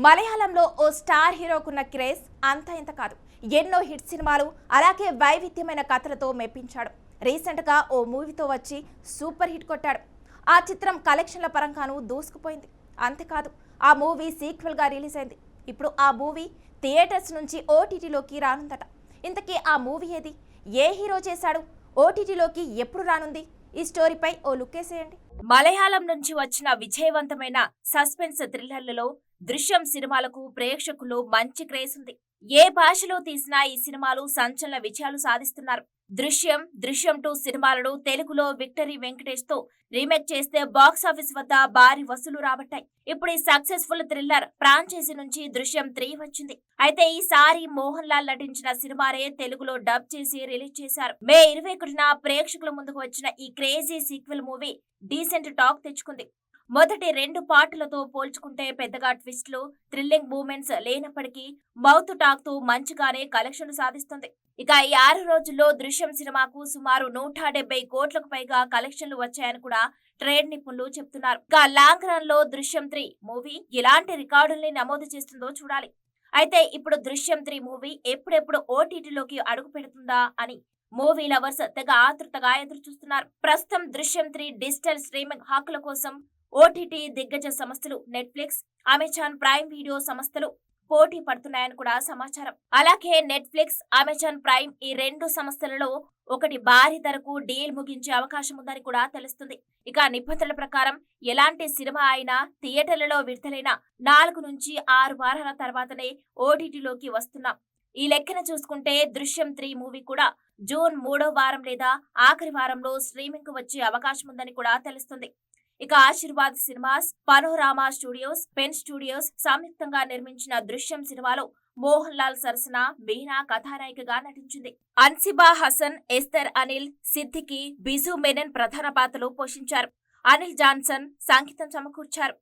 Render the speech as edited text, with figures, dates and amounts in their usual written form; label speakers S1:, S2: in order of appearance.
S1: మలయాళంలో ఓ star హీరోకున్న craze అంత ఇంత కాదు. ఎన్నో హిట్ సినిమాలు అలాగే వైవిధ్యమైన కథలతో మెప్పించాడు. రీసెంట్గా ఓ మూవీతో వచ్చి సూపర్ హిట్ కొట్టాడు. ఆ చిత్రం కలెక్షన్ల పరంగానూ దూసుకుపోయింది. అంతేకాదు, ఆ మూవీ సీక్వెల్గా రిలీజ్ అయింది. ఇప్పుడు ఆ మూవీ థియేటర్స్ నుంచి ఓటీటీలోకి రానుందట. ఇంతకీ ఆ మూవీ ఏది, ఏ హీరో చేశాడు, ఓటీటీలోకి ఎప్పుడు రానుంది? ఈ స్టోరీపై ఓ లుక్కేసేయండి. మలయాళం నుంచి వచ్చిన విజయవంతమైన సస్పెన్స్ థ్రిల్లర్లలో దృశ్యం సినిమాలకు ప్రేక్షకులు మంచి క్రేజ్ ఉంది. ఏ భాషలో తీసినా ఈ సినిమాలు సంచలన విజయాలు సాధిస్తున్నారు. దృశ్యం 2 సినిమాలను తెలుగులో విక్టరీ వెంకటేష్ తో రీమేక్ చేస్తే బాక్సాఫీస్ వద్ద భారీ వసూలు రాబట్టాయి. ఇప్పుడు ఈ సక్సెస్ఫుల్ థ్రిల్లర్ ఫ్రాంచైజీ నుంచి దృశ్యం 3 వచ్చింది. అయితే ఈసారి మోహన్ లాల్ నటించిన సినిమానే తెలుగులో డబ్ చేసి రిలీజ్ చేశారు. మే 21న ప్రేక్షకుల ముందుకు వచ్చిన ఈ crazy sequel movie decent talk తెచ్చుకుంది. మొదటి 2 పార్టులతో పోల్చుకుంటే పెద్దగా ట్విస్ట్లు, థ్రిల్లింగ్ మూమెంట్స్ లేనప్పటికీ మౌత్ టాక్ తో మంచిగానే కలెక్షన్లు సాధిస్తుంది. ఇక ఈ 6 రోజుల్లో దృశ్యం సినిమాకు సుమారు 170 కోట్లకు పైగా కలెక్షన్లు వచ్చాయని కూడా ట్రేడ్ నిపుణులు చెప్తున్నారు. ఇక లాంగ్ రన్ లో దృశ్యం 3 మూవీ ఎలాంటి రికార్డుల్ని నమోదు చేస్తుందో చూడాలి. అయితే ఇప్పుడు దృశ్యం 3 మూవీ ఎప్పుడెప్పుడు ఓటీటీలోకి అడుగు పెడుతుందా అని మూవీ లవర్స్ తెగ ఆతృతగా ఎదురు చూస్తున్నారు. ప్రస్తుతం దృశ్యం 3 డిజిటల్ స్ట్రీమింగ్ హక్కుల కోసం ఓటీటీ దిగ్గజ సంస్థలు నెట్ఫ్లిక్స్, అమెజాన్ ప్రైమ్ వీడియో సంస్థలు పోటీ పడుతున్నాయని కూడా సమాచారం. అలాగే నెట్ఫ్లిక్స్, అమెజాన్ ప్రైమ్ ఈ 2 సంస్థలలో ఒకటి భారీ ధరకు డీల్ ముగించే అవకాశం ఉందని కూడా తెలుస్తుంది. ఇక నిబంధనల ప్రకారం ఎలాంటి సినిమా అయినా థియేటర్లలో విడుదలైన 4 నుంచి 6 వారాల తర్వాతనే ఓటీటీలోకి వస్తున్నాం. ఈ లెక్కన చూసుకుంటే దృశ్యం 3 మూవీ కూడా జూన్ 3వ వారం లేదా ఆఖరి వారంలో స్ట్రీమింగ్ కు వచ్చే అవకాశం ఉందని కూడా తెలుస్తుంది. ఇక Aashirvad Cinemas, Panorama Studios, Pen Studios సంయుక్తంగా నిర్మించిన దృశ్యం సినిమాలో మోహన్ లాల్ సరసన మీనా కథానాయికగా నటించింది. అన్సిబా హసన్, ఎస్తర్ అనిల్, సిద్దికి, బిజు మెనన్ ప్రధాన పాత్రలు పోషించారు. అనిల్ జాన్సన్ సంగీతం సమకూర్చారు.